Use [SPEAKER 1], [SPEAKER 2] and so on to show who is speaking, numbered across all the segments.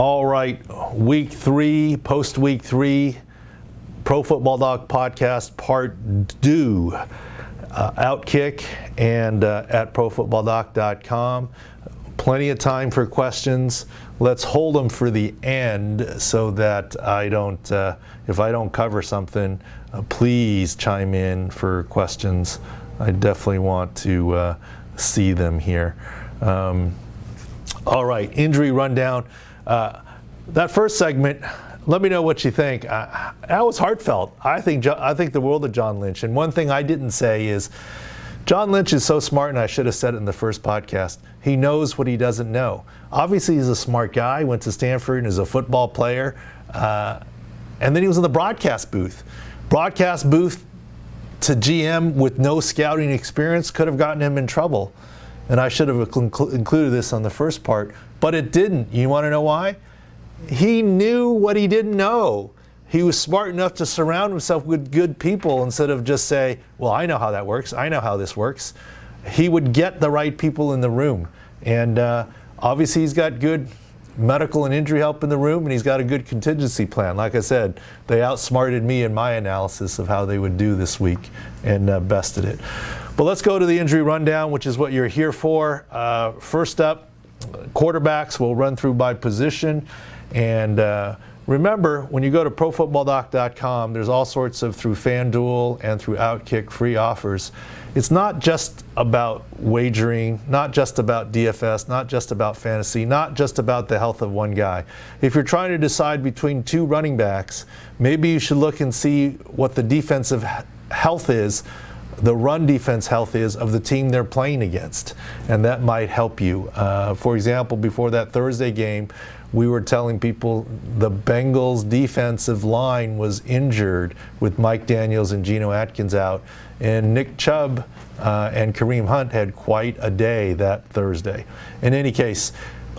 [SPEAKER 1] All right, week 3, post-week 3, Pro Football Doc podcast part 2. OutKick and at profootballdoc.com. Plenty of time for questions. Let's hold them for the end so that I don't, if I don't cover something, please chime in for questions. I definitely want to see them here. All right, injury rundown. That first segment, let me know what you think. That was heartfelt. I think the world of John Lynch. And one thing I didn't say is, John Lynch is so smart, and I should have said it in the first podcast. He knows what he doesn't know. Obviously, he's a smart guy. Went to Stanford and is a football player. And then he was in the broadcast booth. Broadcast booth to GM with no scouting experience could have gotten him in trouble. And I should have included this on the first part, but it didn't. You want to know why? He knew what he didn't know. He was smart enough to surround himself with good people instead of just say, well, I know how that works. I know how this works. He would get the right people in the room. And obviously he's got good medical and injury help in the room, and he's got a good contingency plan. Like I said, they outsmarted me in my analysis of how they would do this week and bested it. But let's go to the injury rundown, which is what you're here for. First up, quarterbacks. We'll run through by position. And remember, when you go to profootballdoc.com, there's all sorts of, through FanDuel and through OutKick, free offers. It's not just about wagering, not just about DFS, not just about fantasy, not just about the health of one guy. If you're trying to decide between two running backs, maybe you should look and see what the defensive health is, the run defense health is of the team they're playing against, and that might help you. For example, before that Thursday game, we were telling people the Bengals defensive line was injured with Mike Daniels and Geno Atkins out, and Nick Chubb and Kareem Hunt had quite a day that Thursday. In any case,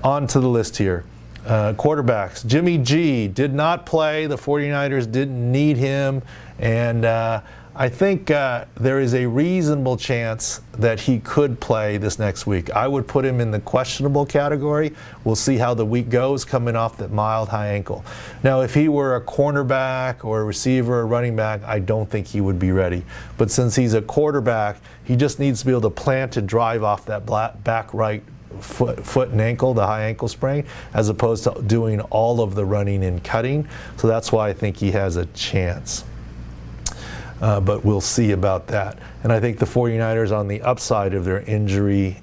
[SPEAKER 1] on to the list here. Quarterbacks. Jimmy G did not play. The 49ers didn't need him, and I think there is a reasonable chance that he could play this next week. I would put him in the questionable category. We'll see how the week goes coming off that mild high ankle. Now, if he were a cornerback or a receiver or running back, I don't think he would be ready. But since he's a quarterback, he just needs to be able to plant and drive off that back right foot and ankle, the high ankle sprain, as opposed to doing all of the running and cutting. So that's why I think he has a chance. But we'll see about that. And I think the 49ers on the upside of their injury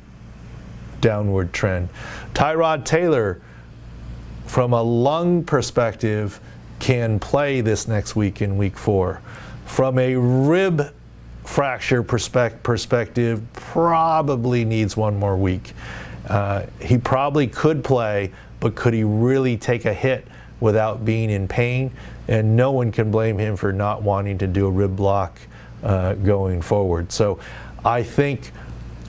[SPEAKER 1] downward trend. Tyrod Taylor, from a lung perspective, can play this next week in week 4. From a rib fracture perspective, probably needs one more week. He probably could play, but could he really take a hit without being in pain? And no one can blame him for not wanting to do a rib block going forward. So I think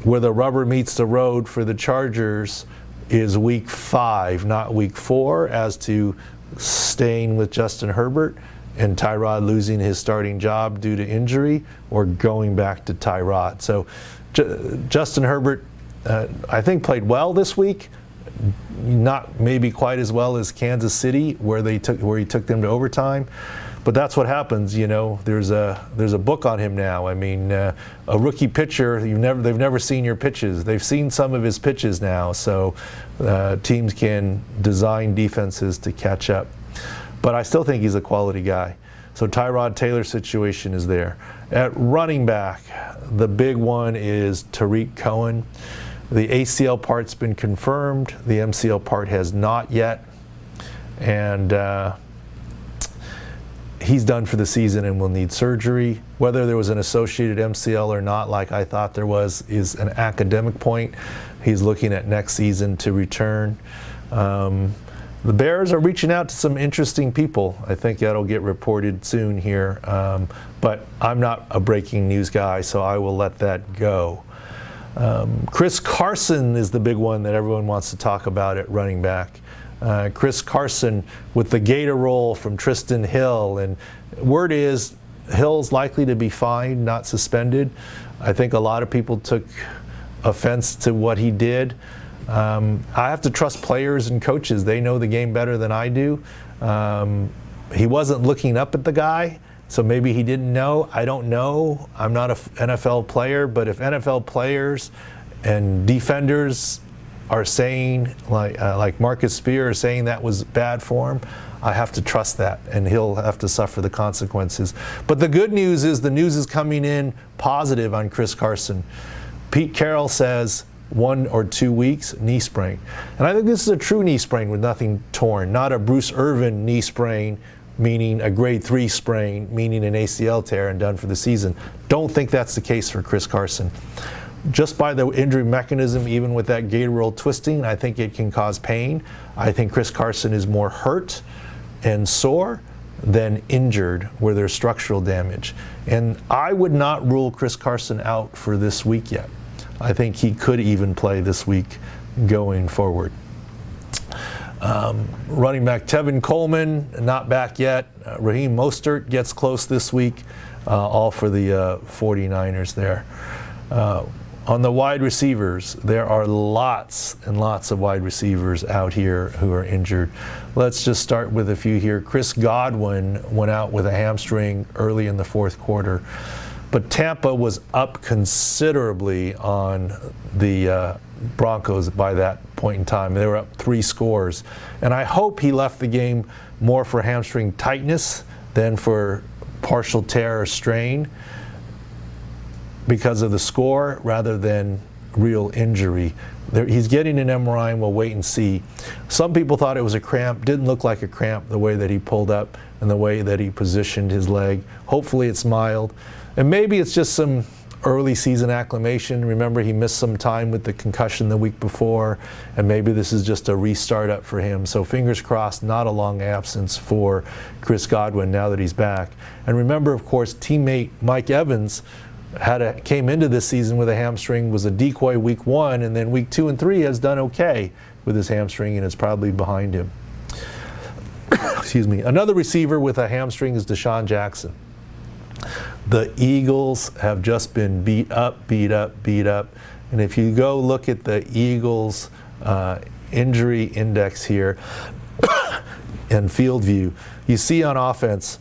[SPEAKER 1] where the rubber meets the road for the Chargers is week 5, not week 4, as to staying with Justin Herbert and Tyrod losing his starting job due to injury, or going back to Tyrod. So Justin Herbert, I think, played well this week. Not maybe quite as well as Kansas City, where he took them to overtime, but that's what happens. You know, there's a book on him now. I mean, a rookie pitcher, they've never seen your pitches. They've seen some of his pitches now, so teams can design defenses to catch up. But I still think he's a quality guy. So Tyrod Taylor's situation is there. At running back, the big one is Tariq Cohen. The ACL part's been confirmed. The MCL part has not yet. And he's done for the season and will need surgery. Whether there was an associated MCL or not, like I thought there was, is an academic point. He's looking at next season to return. The Bears are reaching out to some interesting people. I think that'll get reported soon here. But I'm not a breaking news guy, so I will let that go. Chris Carson is the big one that everyone wants to talk about at running back. Chris Carson with the gator roll from Tristan Hill, and word is Hill's likely to be fined, not suspended. I think a lot of people took offense to what he did. I have to trust players and coaches. They know the game better than I do. He wasn't looking up at the guy, so maybe he didn't know. I don't know. I'm not an NFL player, but if NFL players and defenders are saying, like Marcus Spear is saying that was bad for him, I have to trust that, and he'll have to suffer the consequences. But the good news is the news is coming in positive on Chris Carson. Pete Carroll says 1 or 2 weeks, knee sprain. And I think this is a true knee sprain with nothing torn, not a Bruce Irvin knee sprain, meaning a grade 3 sprain, meaning an ACL tear and done for the season. Don't think that's the case for Chris Carson. Just by the injury mechanism, even with that gator roll twisting, I think it can cause pain. I think Chris Carson is more hurt and sore than injured where there's structural damage. And I would not rule Chris Carson out for this week yet. I think he could even play this week going forward. Running back Tevin Coleman, not back yet. Raheem Mostert gets close this week, all for the 49ers there. On the wide receivers, there are lots and lots of wide receivers out here who are injured. Let's just start with a few here. Chris Godwin went out with a hamstring early in the fourth quarter, but Tampa was up considerably on the Broncos by that point in time. They were up 3 scores. And I hope he left the game more for hamstring tightness than for partial tear or strain, because of the score rather than real injury. He's getting an MRI, and we'll wait and see. Some people thought it was a cramp. Didn't look like a cramp the way that he pulled up and the way that he positioned his leg. Hopefully it's mild. And maybe it's just some early season acclimation. Remember, he missed some time with the concussion the week before, and maybe this is just a restart up for him. So fingers crossed, not a long absence for Chris Godwin now that he's back. And remember, of course, teammate Mike Evans came into this season with a hamstring, was a decoy week 1, and then week 2 and 3 has done okay with his hamstring, and it's probably behind him. Excuse me. Another receiver with a hamstring is Deshaun Jackson. The Eagles have just been beat up. And if you go look at the Eagles injury index here and field view, you see on offense,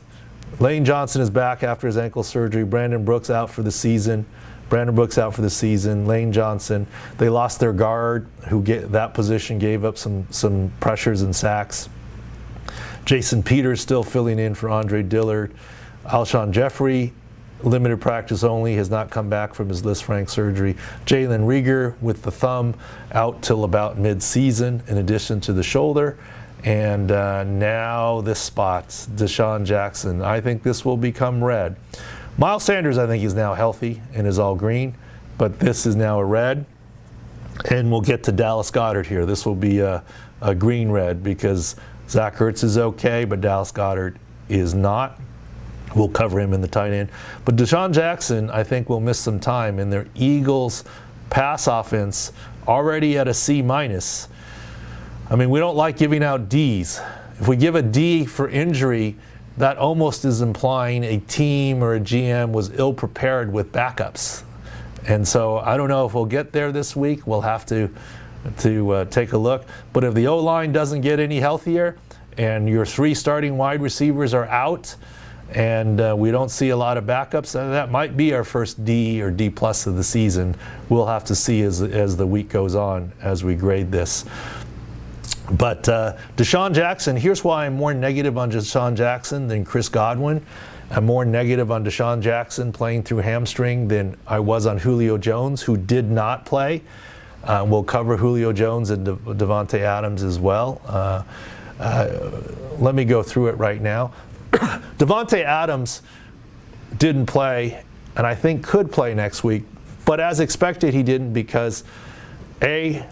[SPEAKER 1] Lane Johnson is back after his ankle surgery. Brandon Brooks out for the season. Lane Johnson. They lost their guard, who that position gave up some pressures and sacks. Jason Peters still filling in for Andre Dillard. Alshon Jeffrey, limited practice only, has not come back from his Lisfranc surgery. Jalen Reagor with the thumb out till about mid-season, in addition to the shoulder. And now this spot, Deshaun Jackson. I think this will become red. Miles Sanders, I think, is now healthy and is all green, but this is now a red. And we'll get to Dallas Goedert here. This will be a green-red because Zach Ertz is okay, but Dallas Goedert is not. We'll cover him in the tight end. But Deshaun Jackson, I think, will miss some time. And their Eagles pass offense already at a C-. I mean, we don't like giving out Ds. If we give a D for injury, that almost is implying a team or a GM was ill-prepared with backups. And so I don't know if we'll get there this week. We'll have to take a look. But if the O-line doesn't get any healthier and your 3 starting wide receivers are out, and we don't see a lot of backups, that might be our first D or D+ of the season. We'll have to see as the week goes on as we grade this. But Deshaun Jackson, here's why I'm more negative on Deshaun Jackson than Chris Godwin. I'm more negative on Deshaun Jackson playing through hamstring than I was on Julio Jones, who did not play. We'll cover Julio Jones and Davante Adams as well. Let me go through it right now. Davante Adams didn't play, and I think could play next week, but as expected he didn't because A,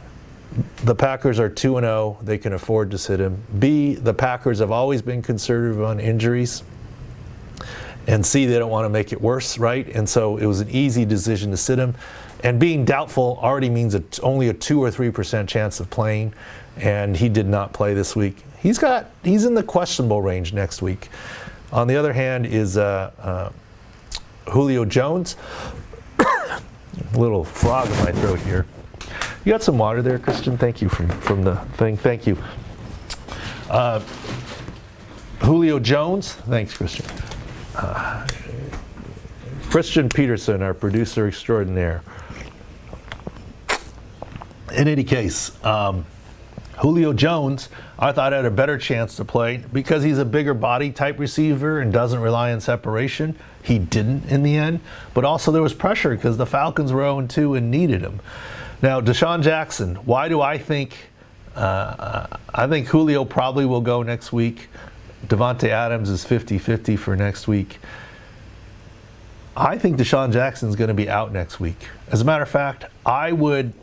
[SPEAKER 1] the Packers are 2-0, they can afford to sit him. B, the Packers have always been conservative on injuries. And C, they don't want to make it worse, right? And so it was an easy decision to sit him. And being doubtful already means only a 2 or 3% chance of playing, and he did not play this week. He's in the questionable range next week. On the other hand is Julio Jones. A little frog in my throat here. You got some water there, Christian? Thank you from the thing. Thank you. Julio Jones. Thanks, Christian. Christian Peterson, our producer extraordinaire. In any case, Julio Jones, I thought had a better chance to play because he's a bigger body type receiver and doesn't rely on separation. He didn't in the end, but also there was pressure because the Falcons were 0-2 and needed him. Now, Deshaun Jackson, why do I think Julio probably will go next week. Devontae Adams is 50-50 for next week. I think Deshaun Jackson is going to be out next week. As a matter of fact, I would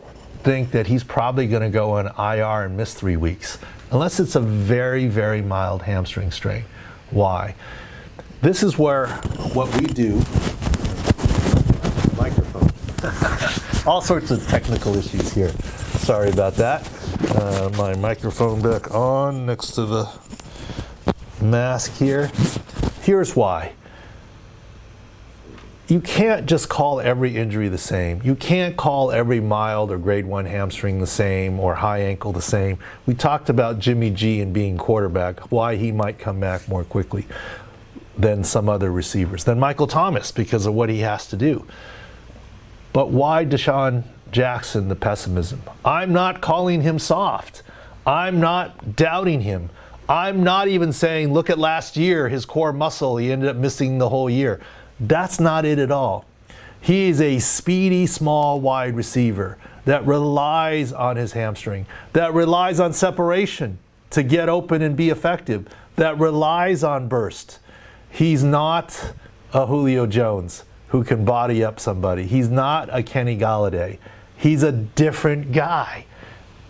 [SPEAKER 1] think that he's probably going to go on IR and miss 3 weeks, unless it's a very, very mild hamstring strain. Why? This is where what we do. Microphone. All sorts of technical issues here. Sorry about that. My microphone back on next to the mask here. Here's why. You can't just call every injury the same. You can't call every mild or grade 1 hamstring the same or high ankle the same. We talked about Jimmy G and being quarterback, why he might come back more quickly than some other receivers, than Michael Thomas because of what he has to do. But why Deshaun Jackson, the pessimism? I'm not calling him soft. I'm not doubting him. I'm not even saying, look at last year, his core muscle, he ended up missing the whole year. That's not it at all. He is a speedy, small, wide receiver that relies on his hamstring, that relies on separation to get open and be effective, that relies on burst. He's not a Julio Jones who can body up somebody. He's not a Kenny Galladay. He's a different guy.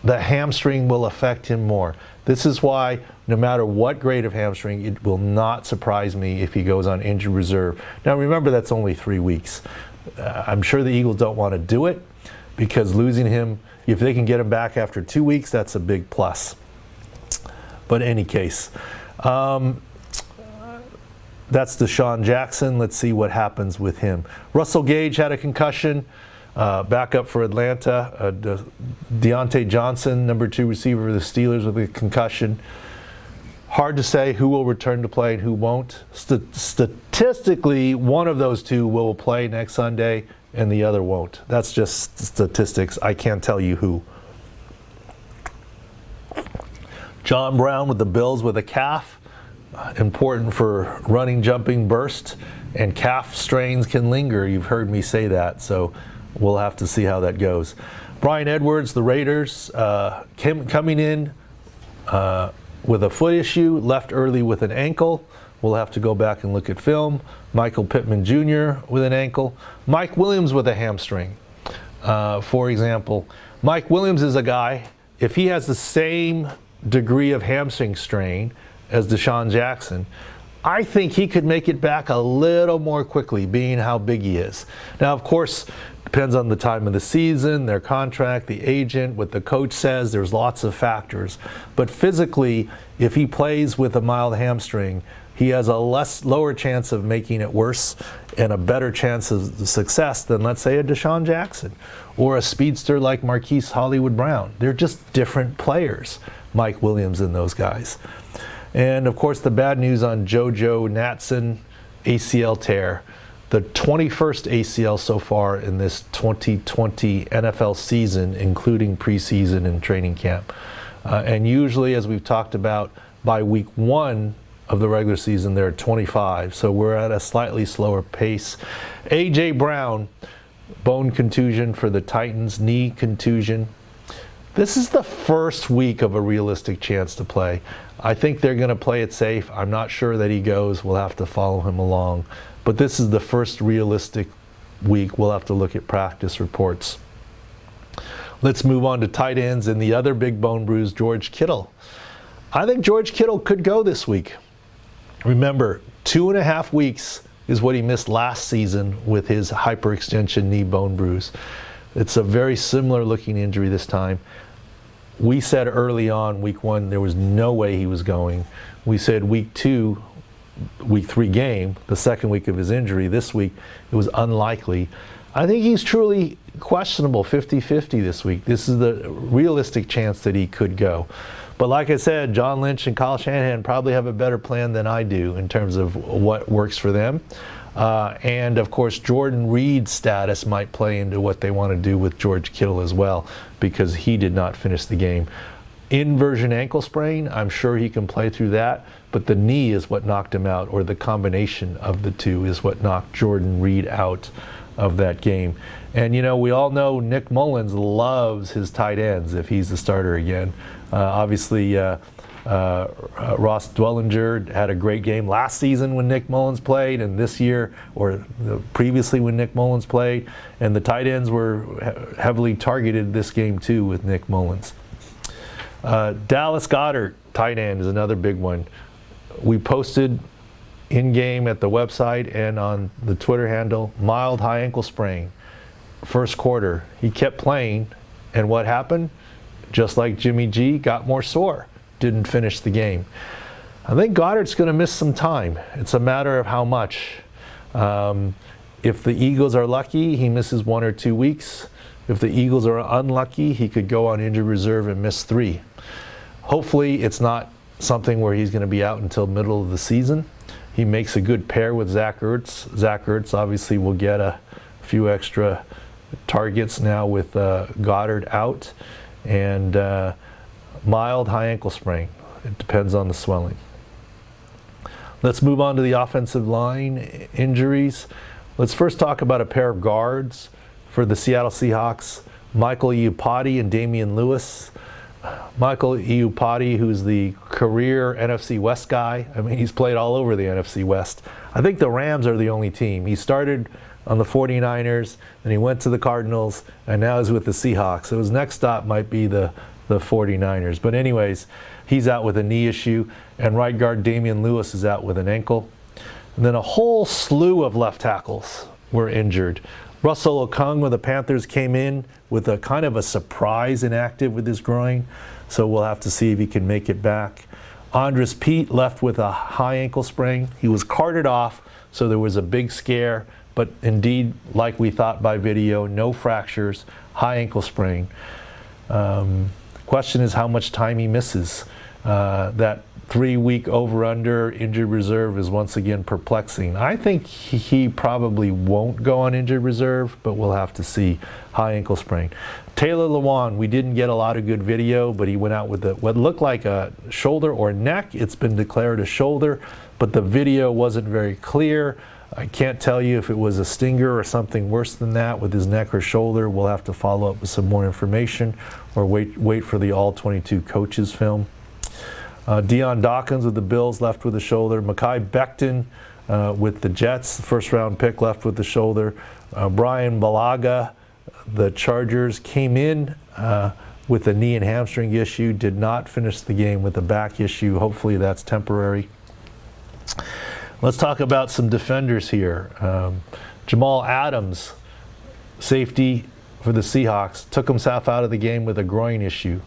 [SPEAKER 1] The hamstring will affect him more. This is why no matter what grade of hamstring, it will not surprise me if he goes on injured reserve. Now remember, that's only 3 weeks. I'm sure the Eagles don't want to do it because losing him, if they can get him back after 2 weeks, that's a big plus. But in any case, that's Deshaun Jackson. Let's see what happens with him. Russell Gage had a concussion. Backup for Atlanta. Deontay Johnson, number 2 receiver for the Steelers with a concussion. Hard to say who will return to play and who won't. Statistically, one of those two will play next Sunday and the other won't. That's just statistics. I can't tell you who. John Brown with the Bills with a calf. Important for running, jumping, burst, and calf strains can linger. You've heard me say that, so we'll have to see how that goes. Brian Edwards, the Raiders, coming in with a foot issue, left early with an ankle. We'll have to go back and look at film. Michael Pittman Jr. with an ankle. Mike Williams with a hamstring. For example, Mike Williams is a guy, if he has the same degree of hamstring strain as Deshaun Jackson, I think he could make it back a little more quickly, being how big he is. Now, of course, depends on the time of the season, their contract, the agent, what the coach says. There's lots of factors. But physically, if he plays with a mild hamstring, he has a lower chance of making it worse and a better chance of success than, let's say, a Deshaun Jackson or a speedster like Marquise Hollywood Brown. They're just different players, Mike Williams and those guys. And of course, the bad news on JoJo Natson, ACL tear. The 21st ACL so far in this 2020 NFL season, including preseason and training camp. And usually, as we've talked about, by week 1 of the regular season, there are 25. So we're at a slightly slower pace. A.J. Brown, bone contusion for the Titans, knee contusion. This is the first week of a realistic chance to play. I think they're going to play it safe. I'm not sure that he goes. We'll have to follow him along. But this is the first realistic week. We'll have to look at practice reports. Let's move on to tight ends and the other big bone bruise, George Kittle. I think George Kittle could go this week. Remember, 2.5 weeks is what he missed last season with his hyperextension knee bone bruise. It's a very similar looking injury this time. We said early on, week 1, there was no way he was going. We said week 2, week 3 game, the second week of his injury, this week, it was unlikely. I think he's truly questionable, 50-50 this week. This is the realistic chance that he could go. But like I said, John Lynch and Kyle Shanahan probably have a better plan than I do in terms of what works for them. And of course, Jordan Reed's status might play into what they want to do with George Kittle as well, because he did not finish the game. Inversion ankle sprain, I'm sure he can play through that, but the knee is what knocked him out, or the combination of the two is what knocked Jordan Reed out of that game. And you know, we all know Nick Mullins loves his tight ends if he's the starter again. Obviously, Ross Dwellinger had a great game last season when Nick Mullins played, and this year, or previously when Nick Mullins played, and the tight ends were heavily targeted this game too with Nick Mullins. Dallas Goedert, tight end, is another big one. We posted in-game at the website and on the Twitter handle, mild high ankle sprain. First quarter, he kept playing, and what happened? Just like Jimmy G, got more sore. Didn't finish the game. I think Goddard's going to miss some time. It's a matter of how much. If the Eagles are lucky, he misses 1 or 2 weeks. If the Eagles are unlucky, he could go on injured reserve and miss 3. Hopefully, it's not something where he's going to be out until middle of the season. He makes a good pair with Zach Ertz. Zach Ertz obviously will get a few extra targets now with Goddard out. And mild high ankle sprain. It depends on the swelling. Let's move on to the offensive line injuries. Let's first talk about a pair of guards for the Seattle Seahawks, Michael Iupati and Damian Lewis. Michael Iupati, who's the career NFC West guy. I mean, he's played all over the NFC West. I think the Rams are the only team. He started on the 49ers, and he went to the Cardinals, and now he's with the Seahawks. So his next stop might be the 49ers. But anyways, he's out with a knee issue, and right guard Damian Lewis is out with an ankle. And then a whole slew of left tackles were injured. Russell Okung of the Panthers came in with a kind of a surprise inactive with his groin, so we'll have to see if he can make it back. Andres Pete left with a high ankle sprain. He was carted off, so there was a big scare, but indeed, like we thought by video, no fractures, high ankle sprain. Question is how much time he misses. That 3-week over-under injured reserve is once again perplexing. I think he probably won't go on injured reserve, but we'll have to see. High ankle sprain. Taylor Lewan, we didn't get a lot of good video, but he went out with what looked like a shoulder or neck. It's been declared a shoulder, but the video wasn't very clear. I can't tell you if it was a stinger or something worse than that with his neck or shoulder. We'll have to follow up with some more information or wait for the all-22 coaches film. Deion Dawkins with the Bills left with a shoulder. Mekhi Becton with the Jets, first-round pick, left with the shoulder. Brian Bulaga, the Chargers, came in with a knee and hamstring issue, did not finish the game with a back issue. Hopefully that's temporary. Let's talk about some defenders here. Jamal Adams, safety for the Seahawks, took himself out of the game with a groin issue.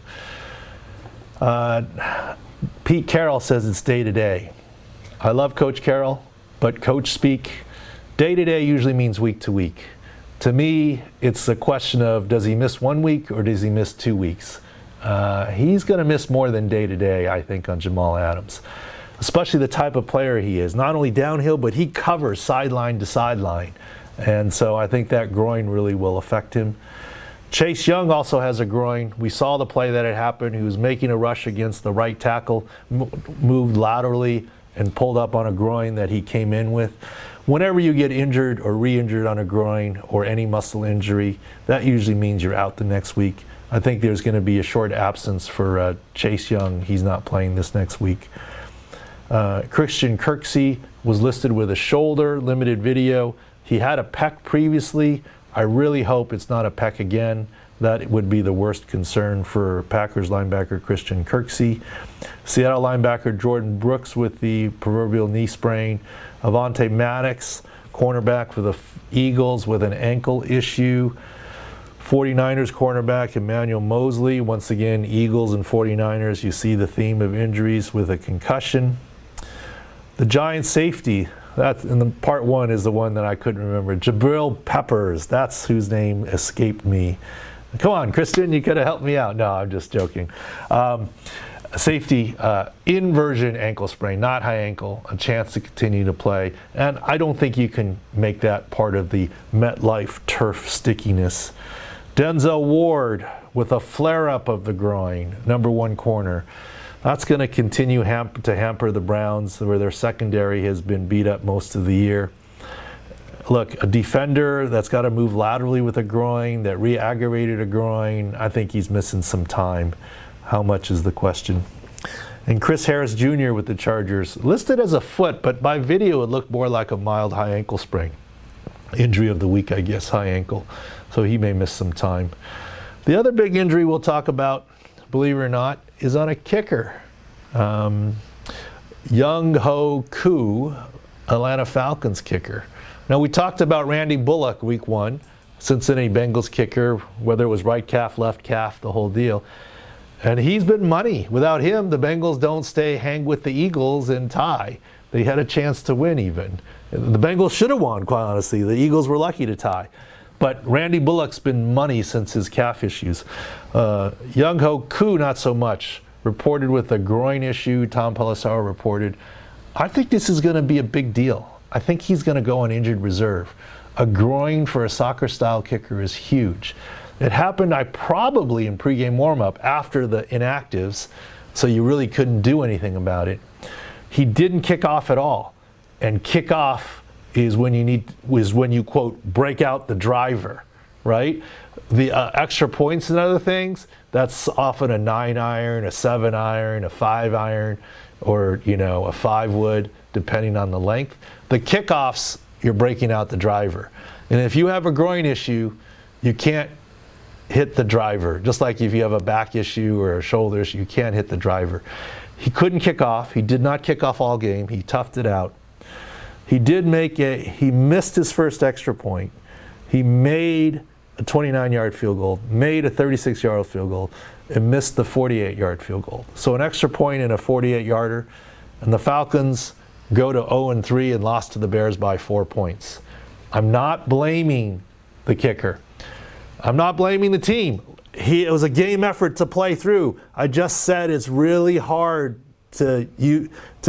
[SPEAKER 1] Pete Carroll says it's day-to-day. I love Coach Carroll, but coach speak, day-to-day usually means week-to-week. To me, it's a question of, does he miss 1 week or does he miss 2 weeks? He's going to miss more than day-to-day, I think, on Jamal Adams, especially the type of player he is. Not only downhill, but he covers sideline to sideline. And so I think that groin really will affect him. Chase Young also has a groin. We saw the play that had happened. He was making a rush against the right tackle, moved laterally, and pulled up on a groin that he came in with. Whenever you get injured or re-injured on a groin or any muscle injury, that usually means you're out the next week. I think there's going to be a short absence for Chase Young. He's not playing this next week. Christian Kirksey was listed with a shoulder, limited video. He had a pec previously. I really hope it's not a pec again. That would be the worst concern for Packers linebacker Christian Kirksey. Seattle linebacker Jordan Brooks with the proverbial knee sprain. Avonte Maddox, cornerback for the Eagles, with an ankle issue. 49ers cornerback Emmanuel Mosley. Once again, Eagles and 49ers, you see the theme of injuries with a concussion. The Giants safety, That's in the part one is the one that I couldn't remember. Jabril Peppers, that's whose name escaped me. Come on, Christian, you could have helped me out. No, I'm just joking. Safety, inversion ankle sprain, not high ankle, a chance to continue to play. And I don't think you can make that part of the MetLife turf stickiness. Denzel Ward with a flare-up of the groin, number one corner. That's going to continue to hamper the Browns, where their secondary has been beat up most of the year. Look, a defender that's got to move laterally with a groin, that re-aggravated a groin, I think he's missing some time. How much is the question? And Chris Harris Jr. with the Chargers, listed as a foot, but by video it looked more like a mild high ankle sprain. Injury of the week, I guess, high ankle. So he may miss some time. The other big injury we'll talk about, believe it or not, is on a kicker. Yunghoe Koo, Atlanta Falcons kicker. Now, we talked about Randy Bullock week one, Cincinnati Bengals kicker, whether it was right calf, left calf, the whole deal. And he's been money. Without him, the Bengals don't hang with the Eagles and tie. They had a chance to win even. The Bengals should have won, quite honestly. The Eagles were lucky to tie. But Randy Bullock's been money since his calf issues. Yunghoe Koo, not so much. Reported with a groin issue, Tom Pelissero reported. I think this is going to be a big deal. I think he's going to go on injured reserve. A groin for a soccer-style kicker is huge. It happened, probably in pregame warm-up after the inactives, so you really couldn't do anything about it. He didn't kick off at all. And kick off is when you quote, break out the driver, right? The extra points and other things, that's often a 9-iron, a 7-iron, a 5-iron, or, a 5-wood, depending on the length. The kickoffs, you're breaking out the driver. And if you have a groin issue, you can't hit the driver. Just like if you have a back issue or a shoulder issue, you can't hit the driver. He couldn't kick off. He did not kick off all game. He toughed it out. He missed his first extra point. He made a 29-yard field goal, made a 36-yard field goal, and missed the 48-yard field goal. So an extra point and a 48-yarder, and the Falcons go to 0-3 and lost to the Bears by 4 points. I'm not blaming the kicker. I'm not blaming the team. It was a game effort to play through. I just said it's really hard to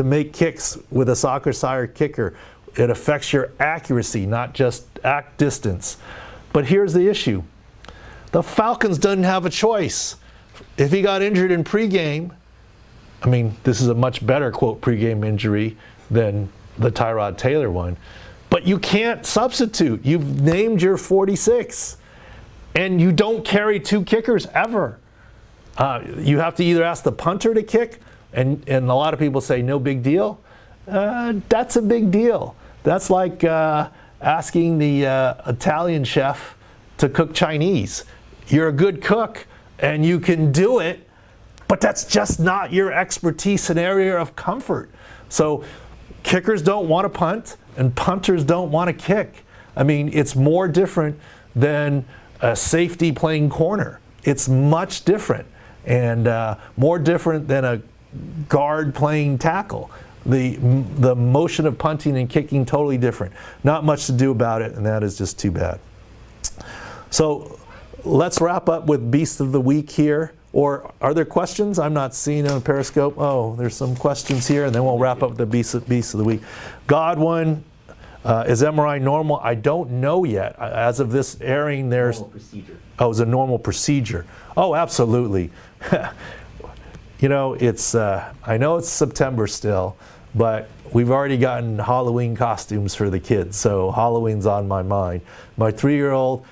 [SPEAKER 1] make kicks with a soccer-style kicker. It affects your accuracy, not just distance. But here's the issue. The Falcons doesn't have a choice. If he got injured in pregame, this is a much better, quote, pregame injury than the Tyrod Taylor one. But you can't substitute. You've named your 46. And you don't carry two kickers ever. You have to either ask the punter to kick, and a lot of people say no big deal. That's a big deal. That's like asking the Italian chef to cook Chinese. You're a good cook and you can do it, but that's just not your expertise and area of comfort. So kickers don't want to punt and punters don't want to kick. It's more different than a safety playing corner. It's much different and more different than a guard playing tackle. The motion of punting and kicking, totally different. Not much to do about it, and that is just too bad. So let's wrap up with Beast of the Week here. Or are there questions? I'm not seeing on Periscope. Oh, there's some questions here, and then we'll wrap up with the Beast of the Week. Godwin, is MRI normal? I don't know yet. As of this airing, there's... Normal procedure. Oh, it's a normal procedure. Oh, absolutely. It's I know it's September still, but we've already gotten Halloween costumes for the kids, so Halloween's on my mind. My 3-year-old,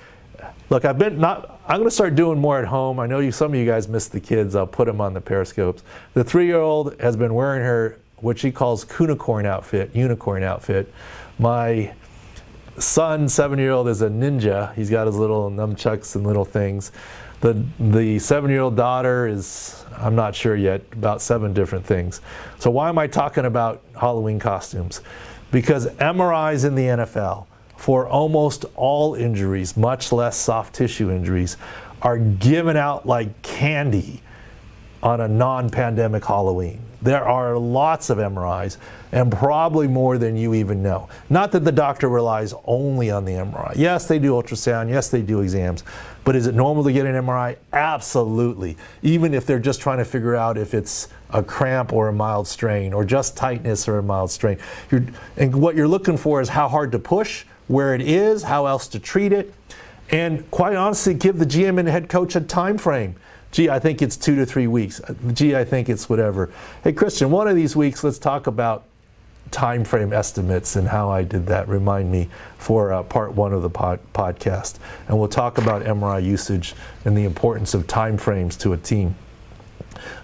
[SPEAKER 1] look, I'm going to start doing more at home. I know some of you guys miss the kids. I'll put them on the Periscopes. The 3-year-old has been wearing her, what she calls unicorn outfit. My son, 7-year-old, is a ninja. He's got his little nunchucks and little things. The 7-year-old daughter is, I'm not sure yet, about 7 different things. So why am I talking about Halloween costumes? Because MRIs in the NFL for almost all injuries, much less soft tissue injuries, are given out like candy on a non-pandemic Halloween. There are lots of MRIs, and probably more than you even know. Not that the doctor relies only on the MRI. Yes, they do ultrasound. Yes, they do exams. But is it normal to get an MRI? Absolutely. Even if they're just trying to figure out if it's a cramp or a mild strain, or just tightness or a mild strain. And what you're looking for is how hard to push, where it is, how else to treat it, and quite honestly, give the GM and head coach a time frame. Gee, I think it's 2 to 3 weeks. Gee, I think it's whatever. Hey, Christian, one of these weeks, let's talk about time frame estimates and how I did that. Remind me for part 1 of the podcast. And we'll talk about MRI usage and the importance of time frames to a team.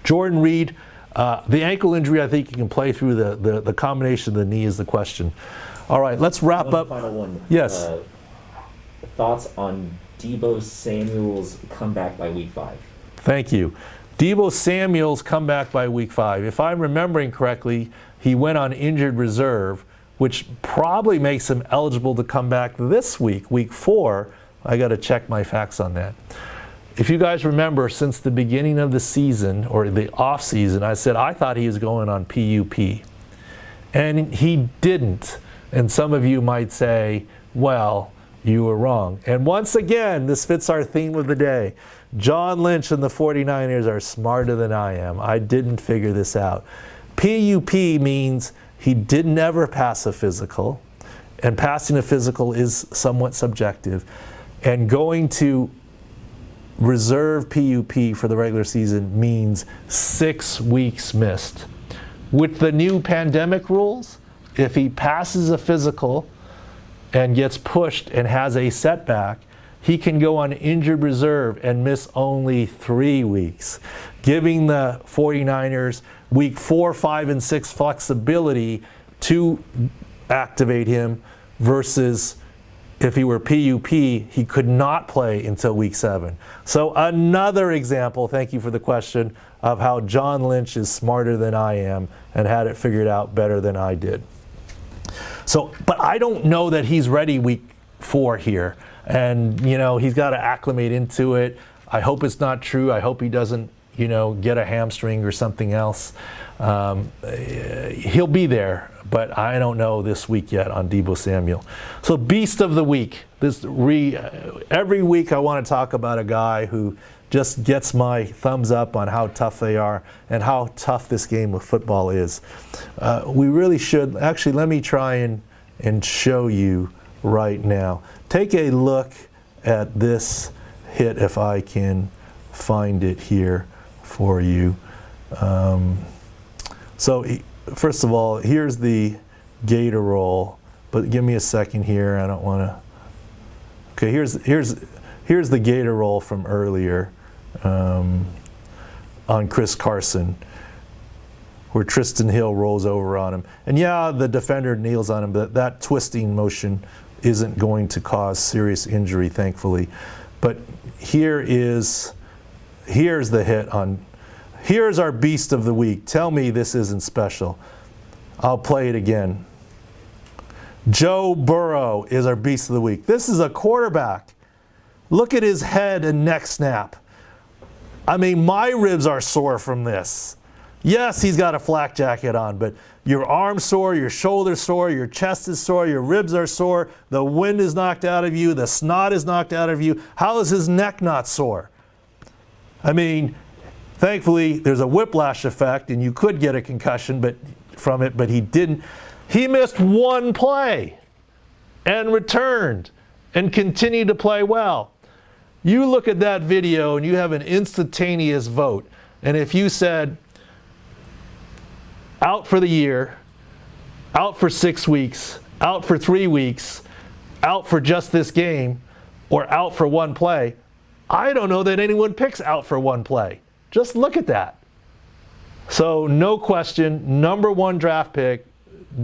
[SPEAKER 1] Jordan Reed, the ankle injury, I think you can play through. The combination of the knee is the question. All right, let's wrap up.
[SPEAKER 2] Final one.
[SPEAKER 1] Yes.
[SPEAKER 2] Thoughts on Deebo Samuel's comeback by week 5?
[SPEAKER 1] Thank you. Deebo Samuel's come back by week 5. If I'm remembering correctly, he went on injured reserve, which probably makes him eligible to come back this week, week 4. I got to check my facts on that. If you guys remember, since the beginning of the season, or the off season, I said I thought he was going on PUP. And he didn't. And some of you might say, well, you were wrong. And once again, this fits our theme of the day. John Lynch and the 49ers are smarter than I am. I didn't figure this out. PUP means he didn't ever pass a physical, and passing a physical is somewhat subjective. And going to reserve PUP for the regular season means 6 weeks missed. With the new pandemic rules, if he passes a physical and gets pushed and has a setback, he can go on injured reserve and miss only 3 weeks, giving the 49ers week 4, 5, and 6 flexibility to activate him, versus if he were PUP, he could not play until week 7. So another example, thank you for the question, of how John Lynch is smarter than I am and had it figured out better than I did. So, but I don't know that he's ready week 4 here. And, you know, he's got to acclimate into it. I hope it's not true. I hope he doesn't, you know, get a hamstring or something else. He'll be there, but I don't know this week yet on Deebo Samuel. So Beast of the Week. Every week I want to talk about a guy who just gets my thumbs up on how tough they are and how tough this game of football is. We really should. Actually, let me try and show you right now. Take a look at this hit if I can find it here for you. So first of all, here's the gator roll, but give me a second here. I don't want to. Okay, here's the gator roll from earlier on Chris Carson, where Tristan Hill rolls over on him. And yeah, the defender kneels on him, but that twisting motion isn't going to cause serious injury, thankfully. But here's the hit on. Here's our Beast of the Week. Tell me this isn't special. I'll play it again. Joe Burrow is our Beast of the Week. This is a quarterback. Look at his head and neck snap. I mean, my ribs are sore from this. Yes, he's got a flak jacket on, but your arm's sore, your shoulder's sore, your chest is sore, your ribs are sore, the wind is knocked out of you, the snot is knocked out of you. How is his neck not sore? I mean, thankfully, there's a whiplash effect, and you could get a concussion from it, but he didn't. He missed one play and returned and continued to play well. You look at that video and you have an instantaneous vote. And if you said, out for the year, out for 6 weeks, out for 3 weeks, out for just this game, or out for one play, I don't know that anyone picks out for one play. Just look at that. So no question, number 1 draft pick,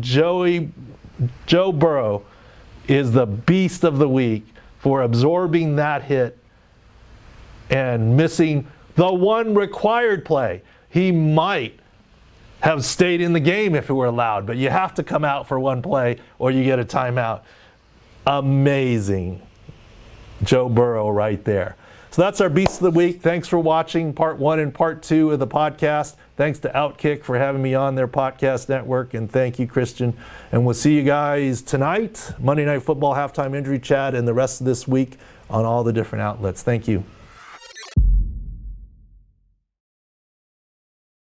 [SPEAKER 1] Joe Burrow is the Beast of the Week for absorbing that hit and missing the one required play. He might have stayed in the game if it were allowed, but you have to come out for one play or you get a timeout. Amazing. Joe Burrow right there. So that's our Beast of the Week. Thanks for watching part 1 and part 2 of the podcast. Thanks to OutKick for having me on their podcast network. And thank you, Christian. And we'll see you guys tonight, Monday Night Football halftime injury chat, and the rest of this week on all the different outlets. Thank you.